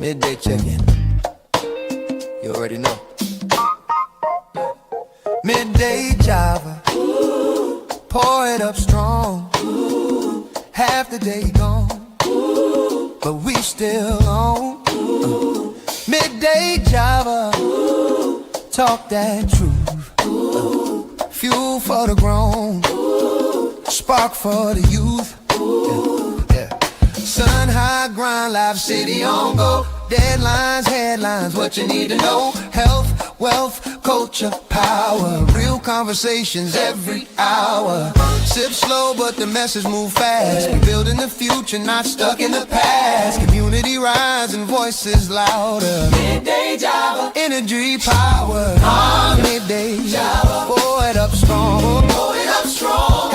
midday check-in. You already know. Midday Java, pour it up strong. Half the day gone, but we still on. Midday Java, talk that truth. Fuel for the grown, spark for the youth. Sun high grind, live city on go. Deadlines, headlines, what you need to know. Health, wealth, culture, power. Real conversations every hour. Sip slow, but the message move fast. We building the future, not stuck in the past. Community rising, voices louder. Midday Java, energy, power. Midday Java, pour it up strong. Pour it up strong.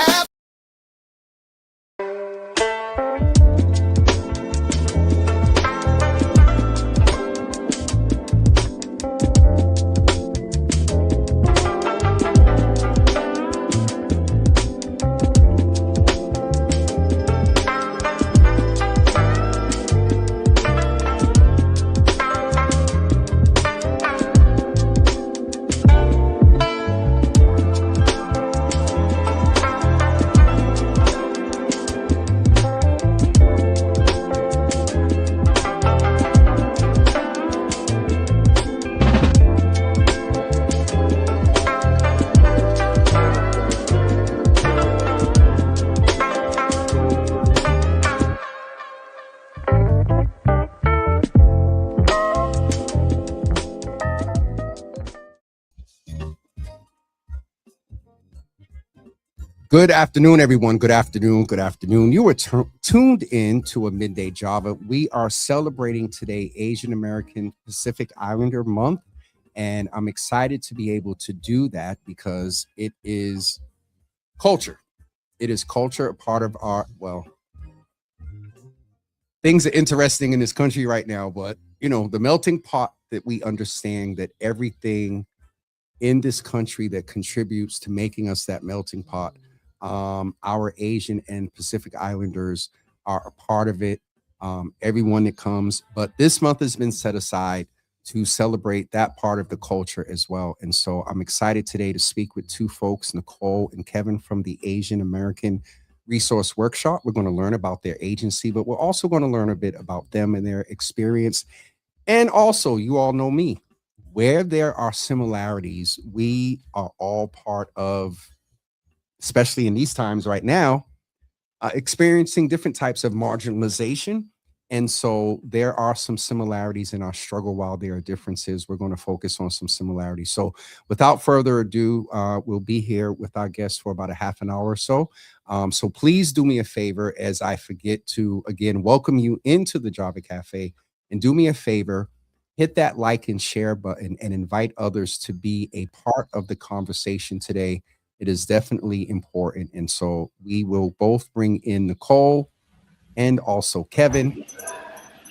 Good afternoon, everyone. Good afternoon. Good afternoon. You are tuned in to a Midday Java. We are celebrating today Asian American Pacific Islander Month, and I'm excited to be able to do that because it is culture. It is culture, a part of our, well, things are interesting in this country right now, but, you know, the melting pot that we understand that everything in this country that contributes to making us that melting pot, our Asian and Pacific Islanders are a part of it. Everyone that comes, but this month has been set aside to celebrate that part of the culture as well. And so I'm excited today to speak with two folks, Nicole and Kevin from the Asian American Resource Workshop. We're going to learn about their agency, but we're also going to learn a bit about them and their experience. And also, you all know me, where there are similarities, we are all part of, especially in these times right now, experiencing different types of marginalization. And so there are some similarities in our struggle while there are differences. We're going to focus on some similarities. So without further ado, we'll be here with our guests for about a half an hour or so. So please do me a favor as I forget to, again, welcome you into the Java Cafe, and do me a favor, hit that like and share button and invite others to be a part of the conversation today. It is definitely important. And so we will both bring in Nicole and also Kevin.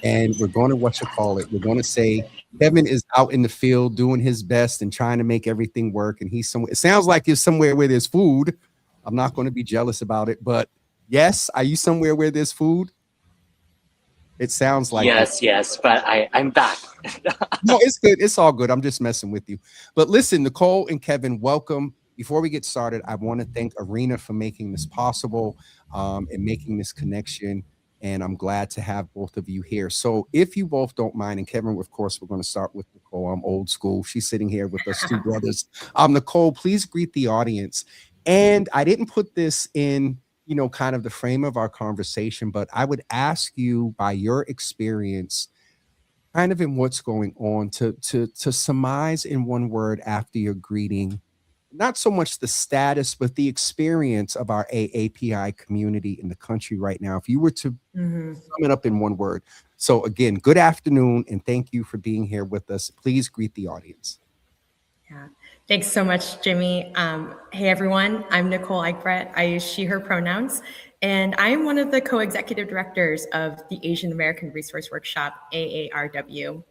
And we're going to, we're going to say Kevin is out in the field doing his best and trying to make everything work. And he's somewhere, it sounds like he's somewhere where there's food. I'm not going to be jealous about it, but yes, are you somewhere where there's food? It sounds like yes, but I'm back. No, it's good. It's all good. I'm just messing with you. But listen, Nicole and Kevin, welcome. Before we get started, I want to thank Arena for making this possible and making this connection. And I'm glad to have both of you here. So if you both don't mind, and Kevin, of course, we're going to start with Nicole. I'm old school. She's sitting here with us two brothers. Nicole, please greet the audience. And I didn't put this in, you know, kind of the frame of our conversation, but I would ask you, by your experience, kind of in what's going on, to surmise in one word after your greeting, not so much the status, but the experience of our AAPI community in the country right now. If you were to sum it up in one word. So again, good afternoon, and thank you for being here with us. Please greet the audience. Yeah, thanks so much, Jimmy. Hey, everyone. I'm Nicole Eigbrett. I use she, her pronouns, and I am one of the co-executive directors of the Asian American Resource Workshop, AARW.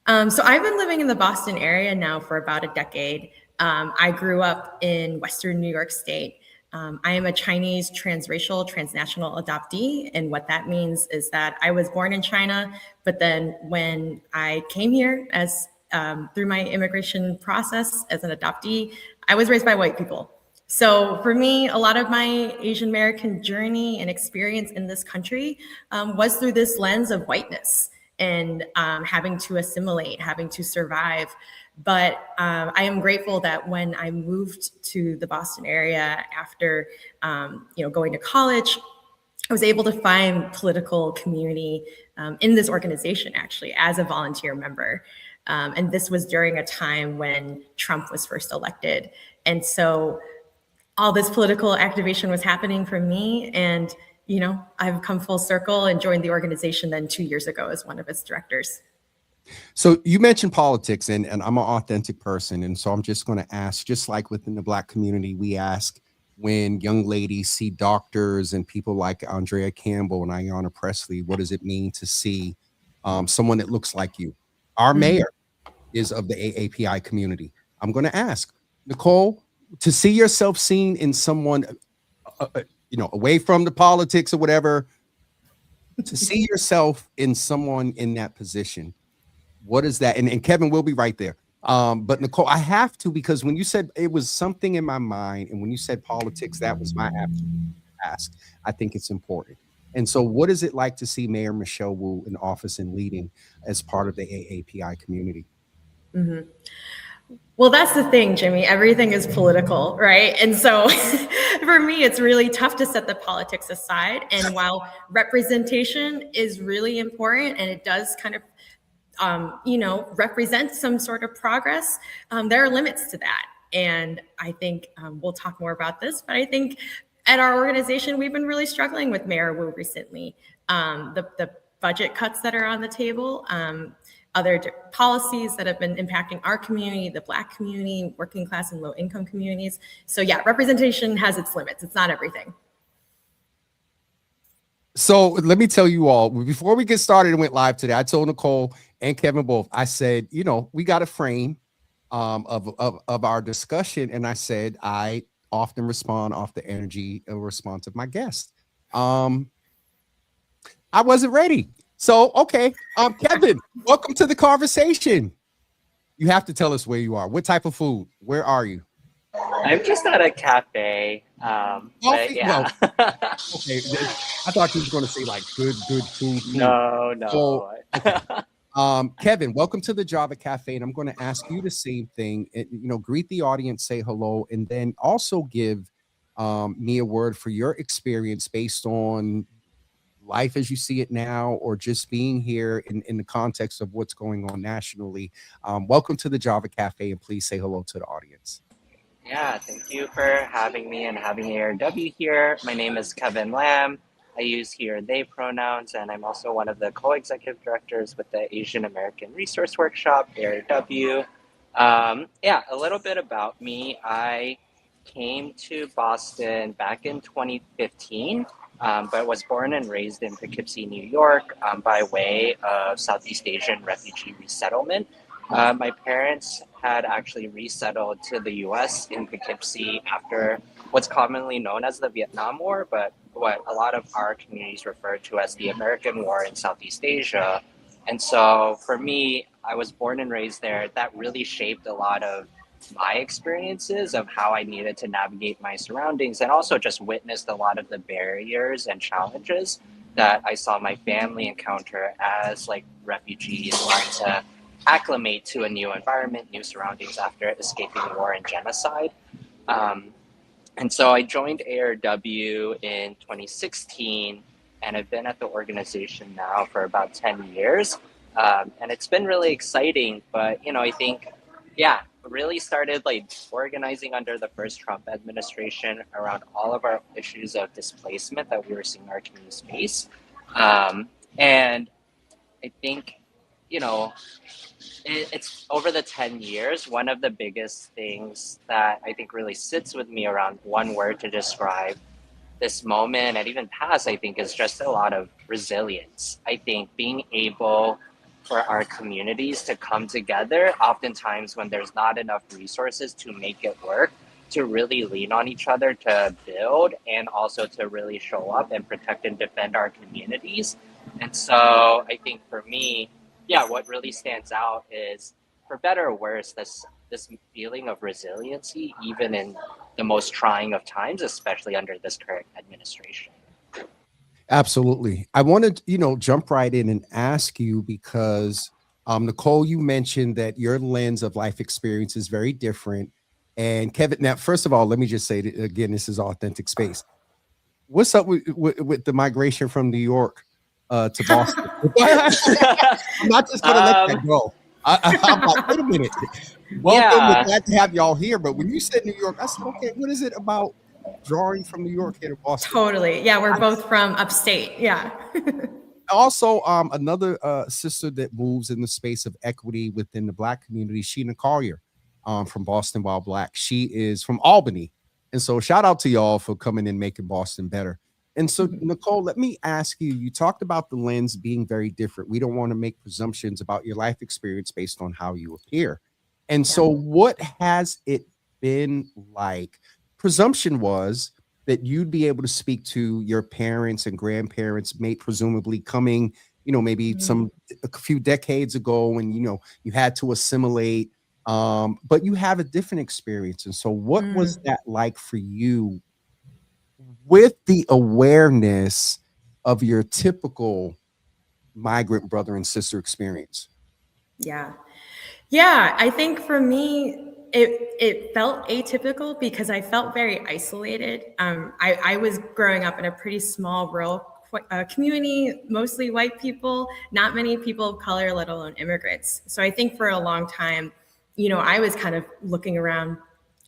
So I've been living in the Boston area now for about a decade. I grew up in Western New York State. I am a Chinese transracial, transnational adoptee. And what that means is that I was born in China, but then when I came here as through my immigration process as an adoptee, I was raised by white people. So for me, a lot of my Asian American journey and experience in this country was through this lens of whiteness and having to assimilate, having to survive. But I am grateful that when I moved to the Boston area after, going to college, I was able to find political community in this organization, actually, as a volunteer member. And this was during a time when Trump was first elected. And so all this political activation was happening for me. And, I've come full circle and joined the organization then 2 years ago as one of its directors. So you mentioned politics, and I'm an authentic person. And so I'm just going to ask, just like within the Black community, we ask when young ladies see doctors and people like Andrea Campbell and Ayanna Presley, what does it mean to see someone that looks like you? Our mayor is of the AAPI community. I'm going to ask, Nicole, to see yourself seen in someone, away from the politics or whatever, to see yourself in someone in that position, what is that? And Kevin will be right there. But Nicole, I have to, because when you said it was something in my mind, and when you said politics, that was my ask. I think it's important. And so what is it like to see Mayor Michelle Wu in office and leading as part of the AAPI community? Mm-hmm. Well, that's the thing, Jimmy. Everything is political, right? And so for me, it's really tough to set the politics aside. And while representation is really important and it does kind of, represent some sort of progress, there are limits to that. And I think we'll talk more about this, but I think at our organization, we've been really struggling with Mayor Wu recently. The budget cuts that are on the table, other policies that have been impacting our community, the Black community, working class and low income communities. So yeah, representation has its limits. It's not everything. So let me tell you all, before we get started and went live today, I told Nicole and Kevin both, I said, we got a frame of our discussion. And I said, I often respond off the energy and response of my guest. I wasn't ready. So, okay. Kevin, welcome to the conversation. You have to tell us where you are. What type of food? Where are you? I'm just at a cafe. But yeah. Well, okay. I thought you were going to say like good food. No. So, Kevin, welcome to the Java Cafe. And I'm going to ask you the same thing. Greet the audience, say hello, and then also give me a word for your experience based on life as you see it now, or just being here in the context of what's going on nationally. Welcome to the Java Cafe, and please say hello to the audience. Yeah, thank you for having me and having AARW here. My name is Kevin Lam. I use he or they pronouns, and I'm also one of the co-executive directors with the Asian American Resource Workshop, AARW. A little bit about me. I came to Boston back in 2015. But was born and raised in Poughkeepsie, New York, by way of Southeast Asian refugee resettlement. My parents had actually resettled to the U.S. in Poughkeepsie after what's commonly known as the Vietnam War, but what a lot of our communities refer to as the American War in Southeast Asia. And so for me, I was born and raised there. That really shaped a lot of my experiences of how I needed to navigate my surroundings, and also just witnessed a lot of the barriers and challenges that I saw my family encounter as like refugees trying to acclimate to a new environment, new surroundings after escaping war and genocide. And so I joined AARW in 2016, and I've been at the organization now for about 10 years. And it's been really exciting, but I think, really started like organizing under the first Trump administration around all of our issues of displacement that we were seeing our communities face. And I think, it's over the 10 years, one of the biggest things that I think really sits with me around one word to describe this moment and even past, I think, is just a lot of resilience. I think being able for our communities to come together, oftentimes when there's not enough resources to make it work, to really lean on each other to build and also to really show up and protect and defend our communities. And so I think for me, yeah, what really stands out is, for better or worse, this feeling of resiliency, even in the most trying of times, especially under this current administration. Absolutely. I want to, jump right in and ask you because, Nicole, you mentioned that your lens of life experience is very different. And Kevin, now, first of all, let me just say that, again, this is authentic space. What's up with the migration from New York to Boston? I'm not just going to let that go. I'm like, wait a minute. Welcome. We're Yeah, glad to have y'all here. But when you said New York, I said, okay, what is it about drawing from New York here to Boston? Totally. Yeah, we're both from upstate. Yeah. Also, another sister that moves in the space of equity within the Black community, Sheena Collier, from Boston While Black. She is from Albany. And so shout out to y'all for coming and making Boston better. And so, Nicole, let me ask you, you talked about the lens being very different. We don't want to make presumptions about your life experience based on how you appear. And so what has it been like? Presumption was that you'd be able to speak to your parents and grandparents, may presumably coming, maybe a few decades ago when, you had to assimilate, but you have a different experience. And so what was that like for you with the awareness of your typical migrant brother and sister experience? Yeah. Yeah, I think for me, it felt atypical because I felt very isolated. I was growing up in a pretty small rural community, mostly white people, not many people of color, let alone immigrants. So I think for a long time, I was kind of looking around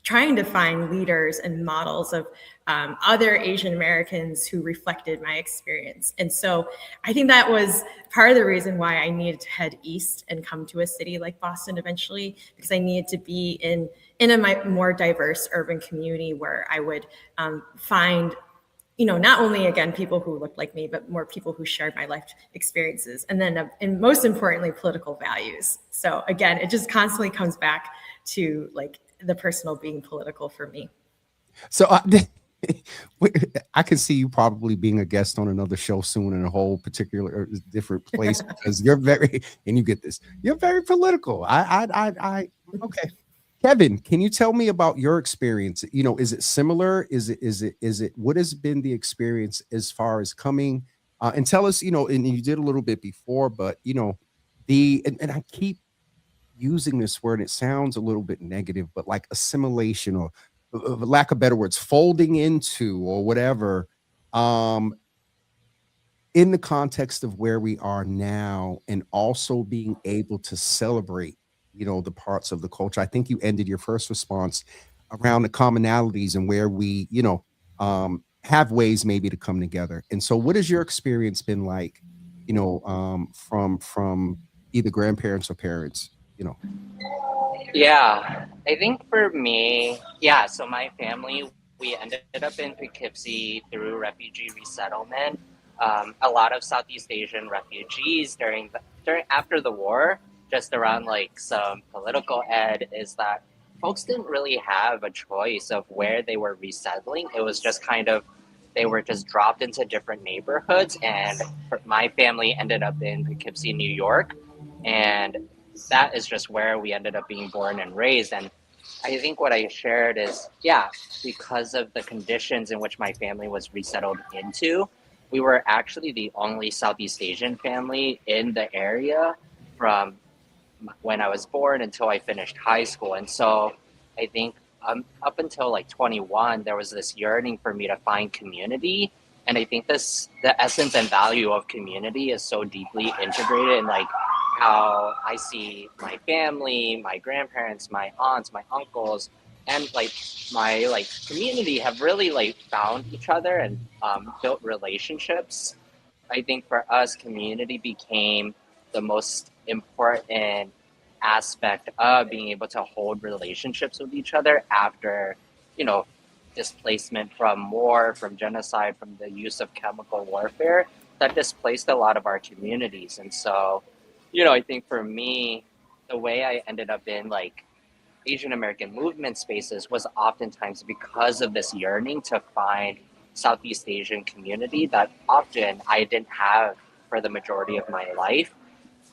trying to find leaders and models of other Asian Americans who reflected my experience. And so I think that was part of the reason why I needed to head east and come to a city like Boston eventually, because I needed to be in a more diverse urban community where I would find, not only, again, people who looked like me, but more people who shared my life experiences. And then, and most importantly, political values. So again, it just constantly comes back to like the personal being political for me. So I can see you probably being a guest on another show soon in a whole particular or different place because you're very, and you get this, you're very political. Okay. Kevin, can you tell me about your experience? Is it similar? Is it, what has been the experience as far as coming, and tell us, and you did a little bit before, but and I keep using this word, it sounds a little bit negative, but like assimilation or lack of better words, folding into or whatever, in the context of where we are now and also being able to celebrate, the parts of the culture. I think you ended your first response around the commonalities and where we, have ways maybe to come together. And so what has your experience been like, from either grandparents or parents? Yeah, I think for me, yeah, so my family, we ended up in Poughkeepsie through refugee resettlement. A lot of Southeast Asian refugees during after the war, just around like some political ed, is that folks didn't really have a choice of where they were resettling. It was just kind of, they were just dropped into different neighborhoods, and my family ended up in Poughkeepsie, New York, and that is just where we ended up being born and raised. And I think what I shared is, yeah, because of the conditions in which my family was resettled into, we were actually the only Southeast Asian family in the area from when I was born until I finished high school. And so I think up until like 21, there was this yearning for me to find community. And I think the essence and value of community is so deeply integrated in like how I see my family, my grandparents, my aunts, my uncles, and like my like community have really like found each other and built relationships. I think for us, community became the most important aspect of being able to hold relationships with each other after, you know, displacement from war, from genocide, from the use of chemical warfare that displaced a lot of our communities. And so, I think for me, the way I ended up in like Asian American movement spaces was oftentimes because of this yearning to find Southeast Asian community that often I didn't have for the majority of my life.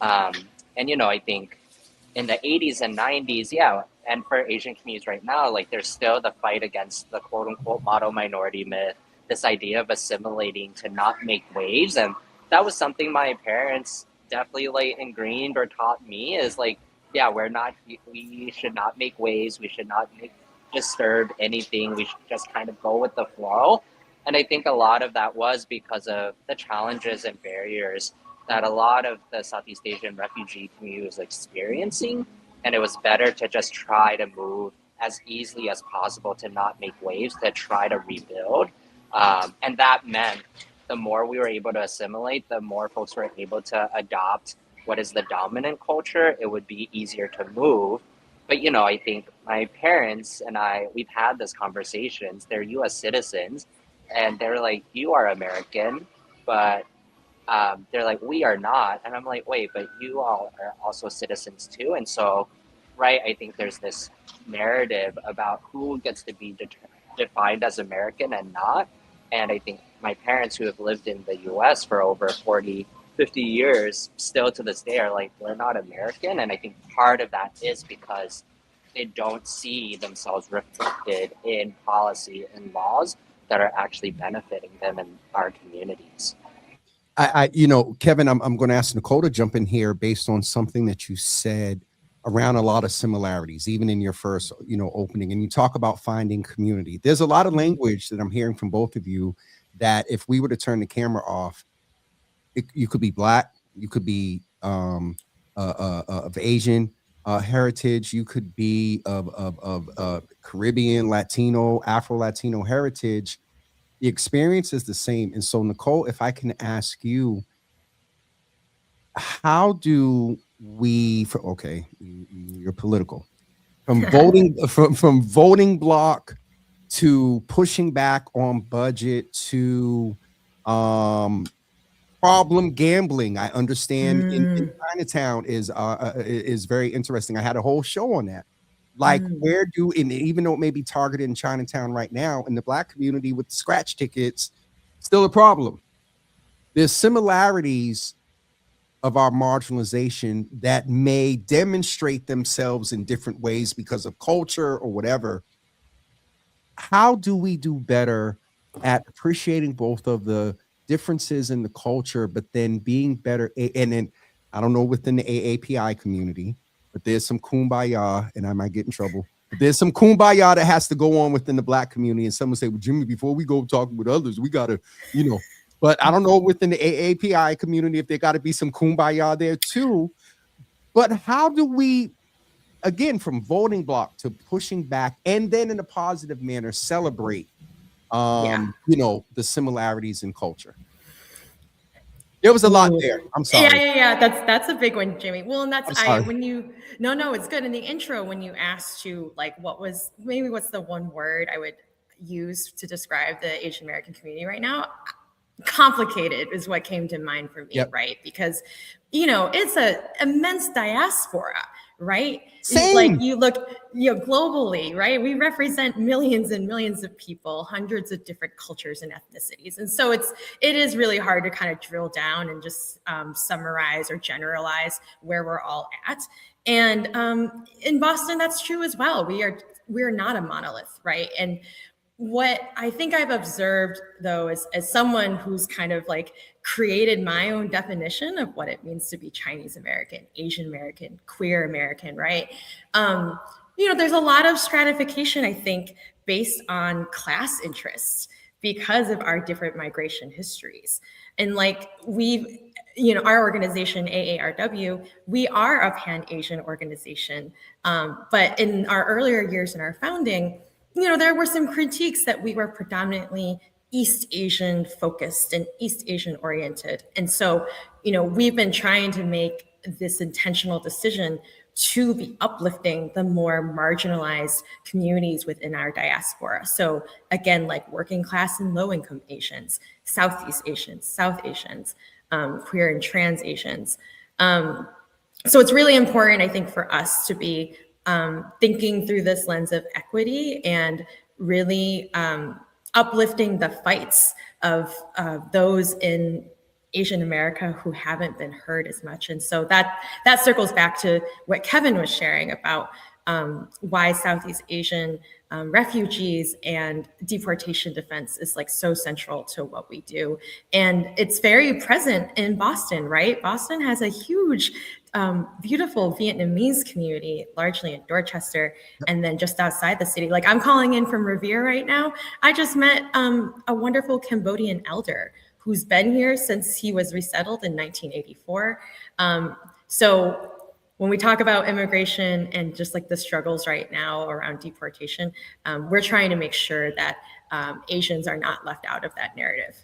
Um, and, I think in the 80s and 90s, yeah, and for Asian communities right now, like there's still the fight against the quote unquote model minority myth, this idea of assimilating to not make waves. And that was something my parents definitely like ingrained or taught me is like, yeah, we should not make waves. We should not disturb anything. We should just kind of go with the flow. And I think a lot of that was because of the challenges and barriers that a lot of the Southeast Asian refugee community was experiencing. And it was better to just try to move as easily as possible to not make waves, to try to rebuild. And that meant the more we were able to assimilate, the more folks were able to adopt what is the dominant culture, it would be easier to move. But, I think my parents and we've had this conversations. They're US citizens, and they're like, you are American, but they're like, we are not. And I'm like, wait, but you all are also citizens too. And so, right, I think there's this narrative about who gets to be defined as American and not. And I think my parents who have lived in the US for over 40, 50 years, still to this day are like, we're not American. And I think part of that is because they don't see themselves reflected in policy and laws that are actually benefiting them in our communities. Kevin, I'm going to ask Nicole to jump in here based on something that you said around a lot of similarities, even in your first, opening. And you talk about finding community. There's a lot of language that I'm hearing from both of you that if we were to turn the camera off, you could be Black, you could be of Asian heritage, you could be of Caribbean, Latino, Afro-Latino heritage. The experience is the same. And so, Nicole, if I can ask you, how do we, you're political, from voting, from voting block to pushing back on budget to problem gambling. I understand in Chinatown is very interesting. I had a whole show on that. Like, even though it may be targeted in Chinatown right now, in the Black community with the scratch tickets, still a problem. There's similarities of our marginalization that may demonstrate themselves in different ways because of culture or whatever. How do we do better at appreciating both of the differences in the culture, but then being better? And then, I don't know, within the AAPI community, but there's some kumbaya, and I might get in trouble. But there's some kumbaya that has to go on within the Black community. And someone say, well, Jimmy, before we go talk with others, we got to, but I don't know within the AAPI community if there got to be some kumbaya there too. But how do we, again, from voting block to pushing back, and then in a positive manner, celebrate, the similarities in culture? There was a lot there. I'm sorry. Yeah. That's a big one, Jimmy. Well, and that's no, it's good. In the intro, when you asked to like, what's the one word I would use to describe the Asian American community right now? Complicated is what came to mind for me, right? Because, it's an immense diaspora, right? Same. Like you look, globally, right? We represent millions and millions of people, hundreds of different cultures and ethnicities. And so it is really hard to kind of drill down and just summarize or generalize where we're all at. And in Boston, that's true as well. We're not a monolith, right? And what I think I've observed, though, is as someone who's kind of like created my own definition of what it means to be Chinese American, Asian American, queer American, right? There's a lot of stratification, I think, based on class interests because of our different migration histories. And like our organization, AARW, we are a Pan-Asian organization. But in our earlier years in our founding, there were some critiques that we were predominantly East Asian focused and East Asian oriented. And so, we've been trying to make this intentional decision to be uplifting the more marginalized communities within our diaspora. So again, like working class and low income Asians, Southeast Asians, South Asians, queer and trans Asians. So it's really important, I think, for us to be thinking through this lens of equity and really uplifting the fights of those in Asian America who haven't been heard as much. And so that circles back to what Kevin was sharing about why Southeast Asian refugees and deportation defense is like so central to what we do. And it's very present in Boston, right? Boston has a huge, beautiful Vietnamese community, largely in Dorchester, and then just outside the city. Like I'm calling in from Revere right now. I just met a wonderful Cambodian elder who's been here since he was resettled in 1984. So when we talk about immigration and just like the struggles right now around deportation, we're trying to make sure that Asians are not left out of that narrative.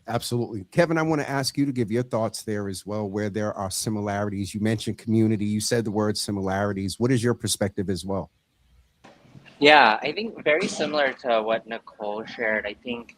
Absolutely. Kevin, I want to ask you to give your thoughts there as well, where there are similarities. You mentioned community. You said the word similarities. What is your perspective as well? Yeah, I think very similar to what Nicole shared. I think,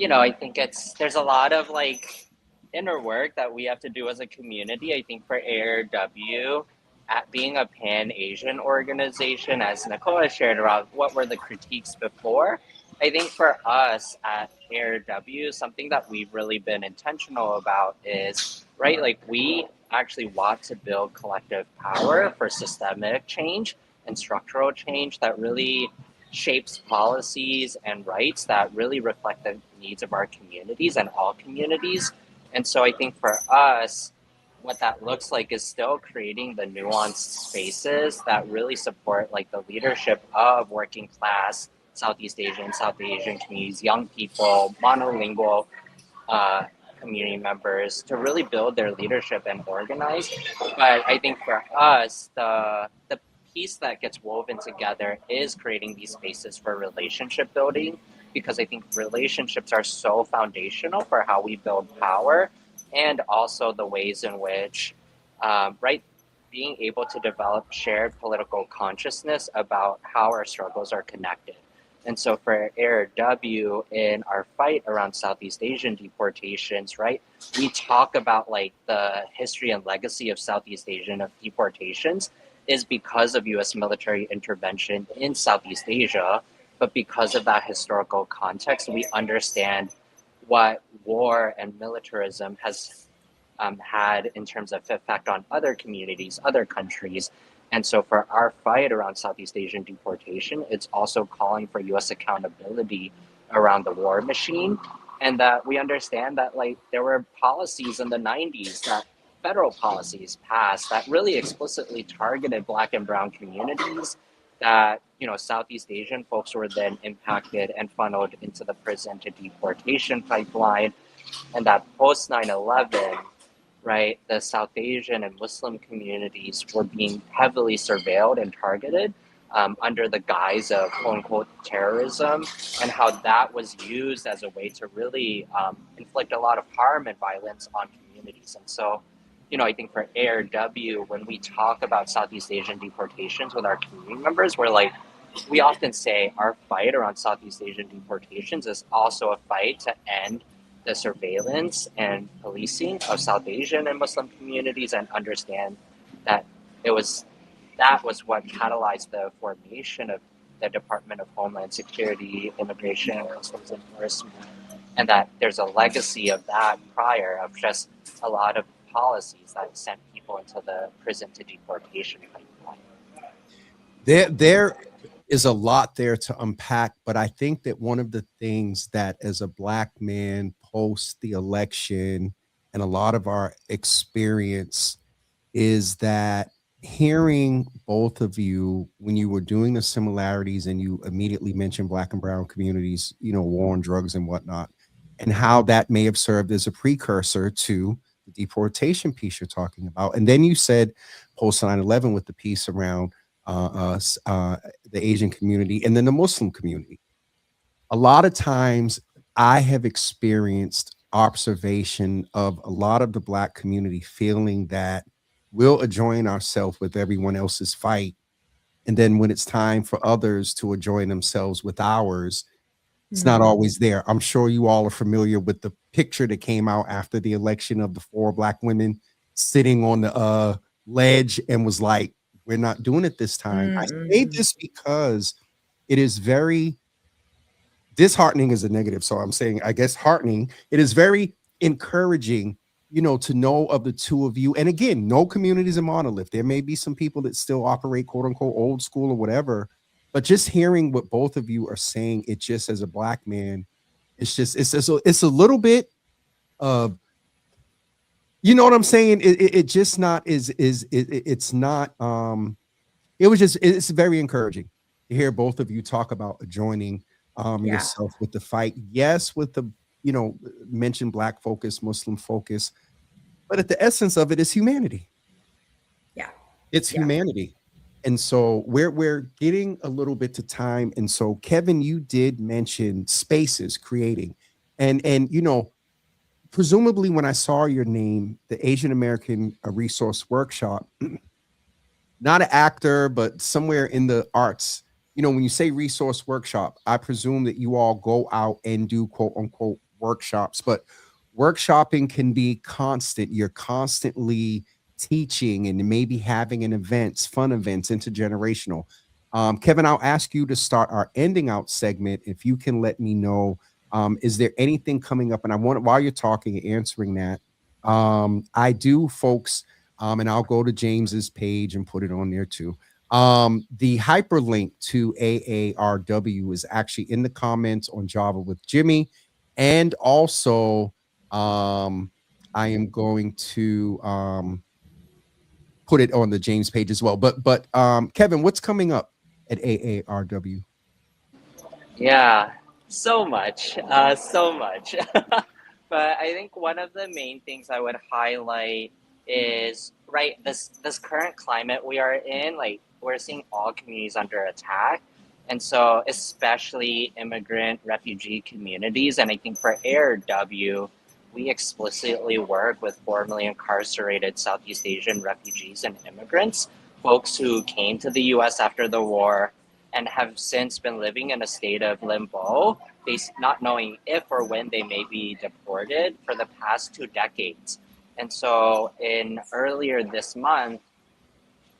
I think there's a lot of like inner work that we have to do as a community. I think for AARW, at being a pan-Asian organization, as Nicole has shared around what were the critiques before, I think for us at AARW, something that we've really been intentional about is, right, like we actually want to build collective power for systemic change and structural change that really shapes policies and rights that really reflect the needs of our communities and all communities. And so I think for us, what that looks like is still creating the nuanced spaces that really support like the leadership of working class Southeast Asian, South Asian communities, young people, monolingual community members to really build their leadership and organize. But I think for us, the piece that gets woven together is creating these spaces for relationship building, because I think relationships are so foundational for how we build power, and also the ways in which, right, being able to develop shared political consciousness about how our struggles are connected. And so for AARW, in our fight around Southeast Asian deportations, right, we talk about like the history and legacy of Southeast Asian deportations is because of US military intervention in Southeast Asia. But because of that historical context, we understand what war and militarism has had in terms of effect on other communities, other countries. And so for our fight around Southeast Asian deportation, it's also calling for US accountability around the war machine. And that we understand that like there were policies in the 90s, that federal policies passed that really explicitly targeted Black and Brown communities, that Southeast Asian folks were then impacted and funneled into the prison to deportation pipeline. And that post 9/11, right, the South Asian and Muslim communities were being heavily surveilled and targeted under the guise of quote unquote terrorism, and how that was used as a way to really inflict a lot of harm and violence on communities. And so, I think for AARW, when we talk about Southeast Asian deportations with our community members, we often say our fight around Southeast Asian deportations is also a fight to end the surveillance and policing of South Asian and Muslim communities, and understand that that was what catalyzed the formation of the Department of Homeland Security, Immigration and Customs Enforcement, and that there's a legacy of that prior, of just a lot of policies that sent people into the prison to deportation pipeline. There is a lot there to unpack, but I think that one of the things that as a Black man post the election and a lot of our experience is that hearing both of you when you were doing the similarities, and you immediately mentioned Black and Brown communities, war on drugs and whatnot, and how that may have served as a precursor to the deportation piece you're talking about. And then you said post 9/11 with the piece around the Asian community and then the Muslim community. A lot of times I have experienced observation of a lot of the Black community feeling that we'll adjoin ourselves with everyone else's fight, and then when it's time for others to adjoin themselves with ours, it's not always there. I'm sure you all are familiar with the picture that came out after the election of the 4 Black women sitting on the ledge and was like, We're not doing it this time. I say Mm-hmm. this because it is very disheartening is a negative. So I'm saying, I guess, heartening. It is very encouraging, to know of the two of you. And again, no community is a monolith. There may be some people that still operate quote unquote old school or whatever. But just hearing what both of you are saying, it just as a black man, it's a little bit of, you know what I'm saying? It just not it's not it's very encouraging to hear both of you talk about joining Yeah. yourself with the fight. Yes, with the you know mentioned black focus, Muslim focus, but at the essence of it is humanity. Yeah. It's Yeah. humanity. And so we're getting a little bit to time. And so Kevin, you did mention spaces creating. And presumably when I saw your name, the Asian American Resource Workshop, not an actor, but somewhere in the arts. When you say resource workshop, I presume that you all go out and do quote unquote workshops, but workshopping can be constant. You're constantly teaching and maybe having an events, fun events, intergenerational. Kevin, I'll ask you to start our ending out segment. If you can let me know, is there anything coming up? And I want, while you're talking, answering that, I do, folks, and I'll go to James's page and put it on there too. The hyperlink to AARW is actually in the comments on Java with Jimmy. And also, I am going to put it on the James page as well. But Kevin, what's coming up at AARW? Yeah, so much, so much. But I think one of the main things I would highlight is right this current climate we are in. Like we're seeing all communities under attack, and so especially immigrant refugee communities. And I think for ARW, we explicitly work with formerly incarcerated Southeast Asian refugees and immigrants, folks who came to the U.S. after the war and have since been living in a state of limbo, not knowing if or when they may be deported for the past 2 decades. And so, in earlier this month,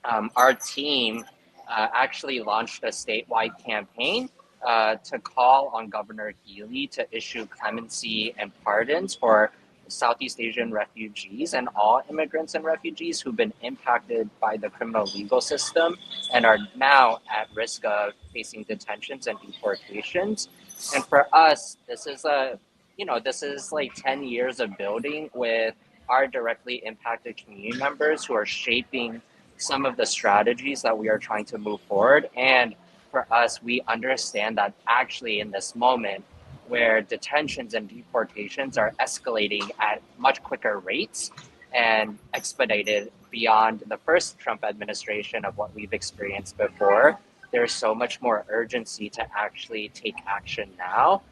our team actually launched a statewide campaign to call on Governor Healy to issue clemency and pardons for Southeast Asian refugees and all immigrants and refugees who've been impacted by the criminal legal system and are now at risk of facing detentions and deportations. And for us, this is like 10 years of building with our directly impacted community members who are shaping some of the strategies that we are trying to move forward. And for us, we understand that actually in this moment where detentions and deportations are escalating at much quicker rates and expedited beyond the first Trump administration of what we've experienced before, there's so much more urgency to actually take action now.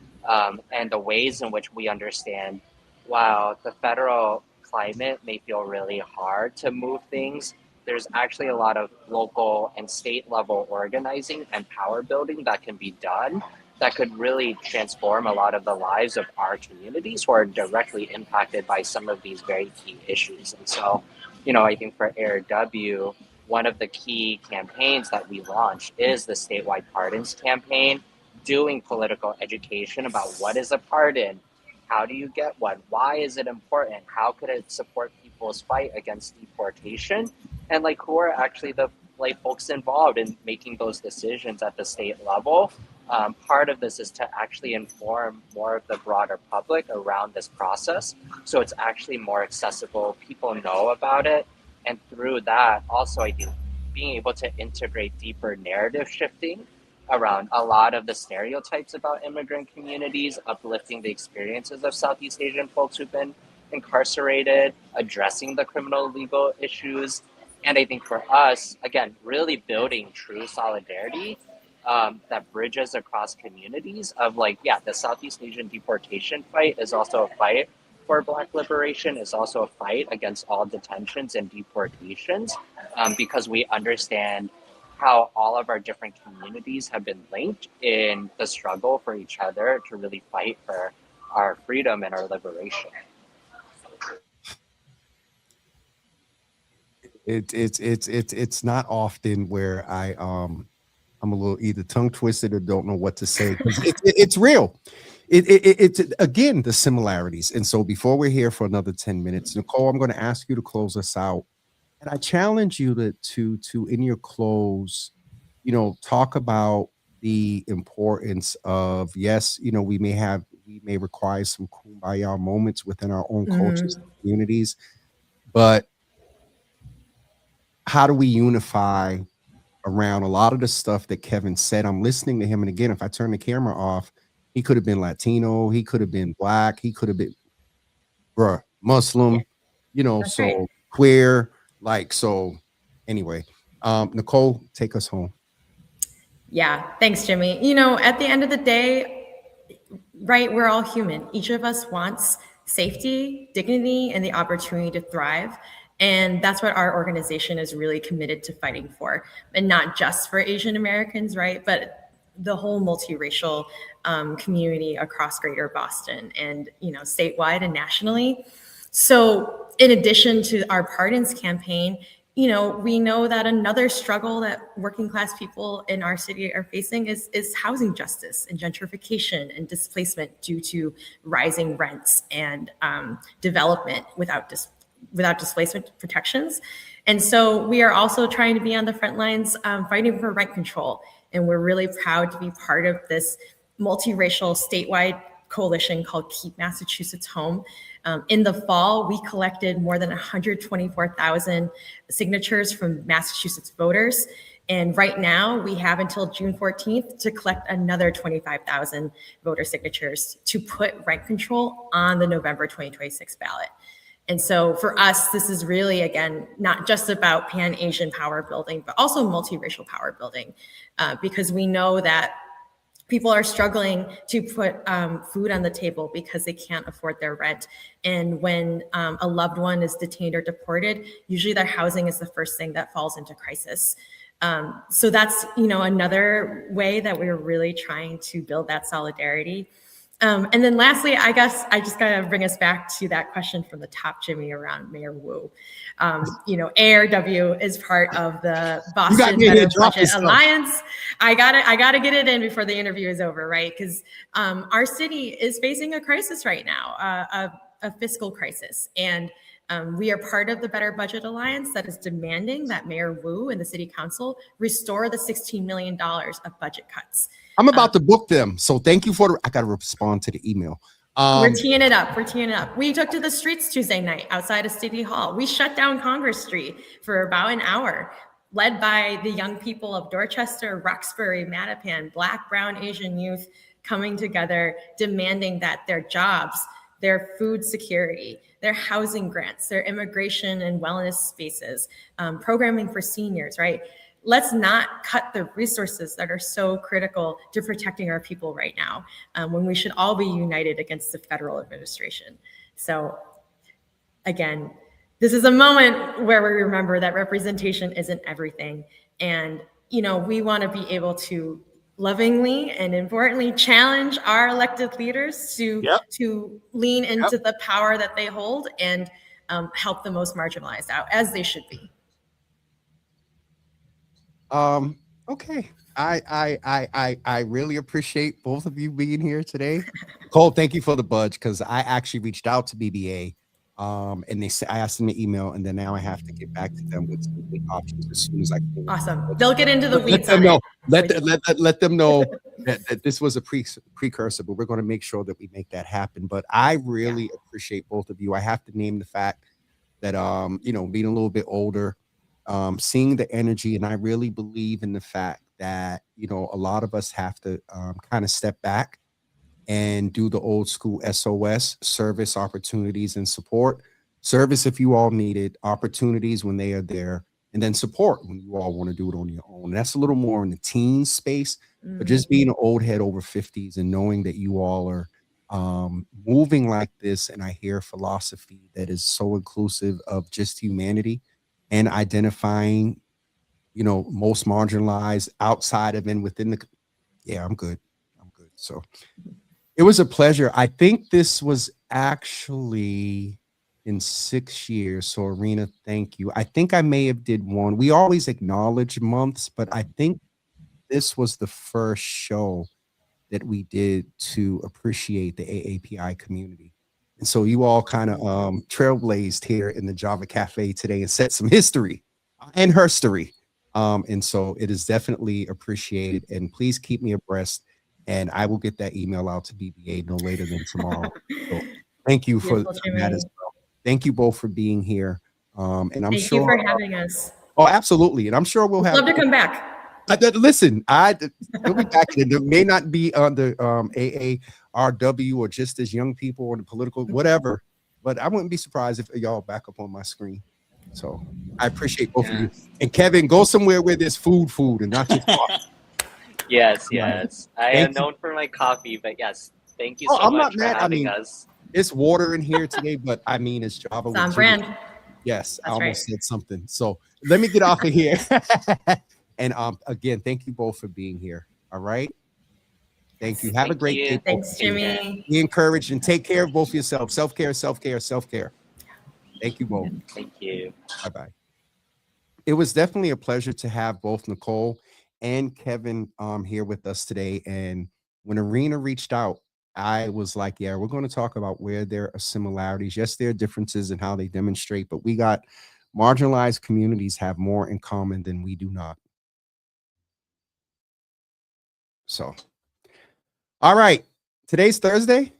And the ways in which we understand, while the federal climate may feel really hard to move things, there's actually a lot of local and state level organizing and power building that can be done that could really transform a lot of the lives of our communities who are directly impacted by some of these very key issues. And so, I think for AirW, one of the key campaigns that we launched is the statewide pardons campaign, doing political education about what is a pardon, how do you get one, why is it important, how could it support people's fight against deportation, and like who are actually the folks involved in making those decisions at the state level. Part of this is to actually inform more of the broader public around this process, so it's actually more accessible. People know about it, and through that, also I think being able to integrate deeper narrative shifting around a lot of the stereotypes about immigrant communities, uplifting the experiences of Southeast Asian folks who've been incarcerated, addressing the criminal legal issues. And I think for us, again, really building true solidarity that bridges across communities of the Southeast Asian deportation fight is also a fight for Black liberation, is also a fight against all detentions and deportations, because we understand how all of our different communities have been linked in the struggle for each other to really fight for our freedom and our liberation. It's not often where I'm a little either tongue twisted or don't know what to say because it's real. It's again the similarities. And so before we're here for another 10 minutes, Nicole, I'm going to ask you to close us out. And I challenge you to in your close, talk about the importance of, yes, we may require some kumbaya moments within our own cultures and communities, but how do we unify around a lot of the stuff that Kevin said? I'm listening to him, and again, if I turn the camera off, he could have been Latino, he could have been Black, he could have been Muslim, That's right. so queer, so anyway, Nicole, take us home. Yeah, thanks, Jimmy. At the end of the day, right, we're all human. Each of us wants safety, dignity, and the opportunity to thrive. And that's what our organization is really committed to fighting for. And not just for Asian Americans, right, but the whole multiracial community across Greater Boston and, statewide and nationally. So in addition to our Pardons campaign, we know that another struggle that working class people in our city are facing is housing justice and gentrification and displacement due to rising rents and development without displacement protections. And so we are also trying to be on the front lines fighting for rent control. And we're really proud to be part of this multiracial statewide coalition called Keep Massachusetts Home. In the fall, we collected more than 124,000 signatures from Massachusetts voters. And right now, we have until June 14th to collect another 25,000 voter signatures to put rent control on the November 2026 ballot. And so for us, this is really, again, not just about Pan-Asian power building, but also multiracial power building, because we know that people are struggling to put food on the table because they can't afford their rent. And when a loved one is detained or deported, usually their housing is the first thing that falls into crisis. So that's, another way that we're really trying to build that solidarity. And then lastly, I guess I just got to bring us back to that question from the top, Jimmy, around Mayor Wu. AARW is part of the Boston Better Budget Alliance. I gotta get it in before the interview is over, right? Because our city is facing a crisis right now, a fiscal crisis. And we are part of the Better Budget Alliance that is demanding that Mayor Wu and the City Council restore the $16 million of budget cuts. I'm about to book them. So thank you I got to respond to the email. We're teeing it up. We took to the streets Tuesday night outside of City Hall. We shut down Congress Street for about an hour, led by the young people of Dorchester, Roxbury, Mattapan, Black, Brown, Asian youth coming together, demanding that their jobs, their food security, their housing grants, their immigration and wellness spaces, programming for seniors, right? Let's not cut the resources that are so critical to protecting our people right now, when we should all be united against the federal administration. So again, this is a moment where we remember that representation isn't everything. And, we want to be able to lovingly and importantly challenge our elected leaders to lean into the power that they hold and help the most marginalized out, as they should be. Okay. I really appreciate both of you being here today. Cole, thank you for the budge, because I actually reached out to BBA, and I asked them an email, and then now I have to get back to them with some big options as soon as I can. Awesome. They'll get into the weeds. Let them know that this was a precursor, but we're going to make sure that we make that happen. But I really appreciate both of you. I have to name the fact that being a little bit older, seeing the energy, and I really believe in the fact that a lot of us have to kind of step back and do the old school SOS, service, opportunities, and support. Service if you all need it, opportunities when they are there, and then support when you all want to do it on your own. That's a little more in the teen space, but just being an old head over 50s and knowing that you all are moving like this, and I hear philosophy that is so inclusive of just humanity and identifying, most marginalized outside of and within the. Yeah, I'm good. So it was a pleasure. I think this was actually, in 6 years. So Arena, thank you. I think I may have did one. We always acknowledge months, but I think this was the first show that we did to appreciate the AAPI community. And so you all kind of trailblazed here in the Java Cafe today and set some history and herstory. And so it is definitely appreciated. And please keep me abreast, and I will get that email out to BBA no later than tomorrow. So thank you for that as well. Thank you both for being here. And I'm sure. Thank you for having us. Oh, absolutely. And I'm sure we'll have. Love to come back. Listen, we'll be back. And it may not be on the AARW or just as young people or the political, whatever, but I wouldn't be surprised if y'all back up on my screen. So I appreciate both of you. And Kevin, go somewhere where there's food and not just coffee. Yes. I am known for my coffee, but yes, thank you so much for having us. It's water in here today, but I mean, it's Java. It's on brand. Yes, That's I almost said something. So let me get off of here. And again, thank you both for being here. All right. Thank you. Have a great day. Thanks, Jimmy. Be encouraged and take care of both of yourselves. Self-care. Thank you both. Thank you. Bye-bye. It was definitely a pleasure to have both Nicole and Kevin here with us today. And when Arena reached out, I was like, yeah, we're going to talk about where there are similarities. Yes, there are differences in how they demonstrate, but we got marginalized communities have more in common than we do not. So, all right. Today's Thursday.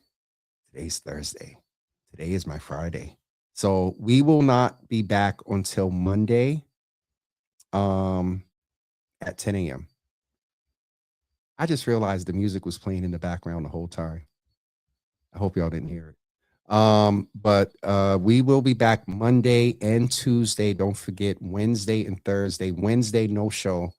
Today is my Friday. So we will not be back until Monday at 10 a.m. I just realized the music was playing in the background the whole time. I hope y'all didn't hear it. But we will be back Monday and Tuesday. Don't forget Wednesday and Thursday. Wednesday, no show.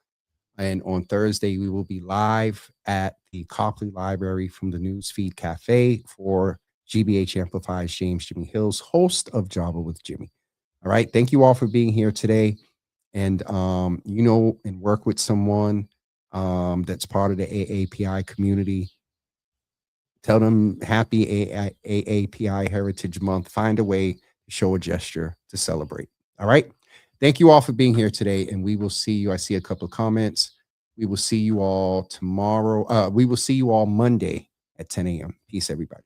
And on Thursday, we will be live at the Copley Library from the Newsfeed Cafe for GBH Amplifies James Jimmy Hills, host of Java with Jimmy. All right. Thank you all for being here today. And, and work with someone that's part of the AAPI community. Tell them happy AAPI Heritage Month. Find a way to show a gesture to celebrate. All right. Thank you all for being here today, and we will see you. I see a couple of comments. We will see you all tomorrow. We will see you all Monday at 10 a.m. Peace, everybody.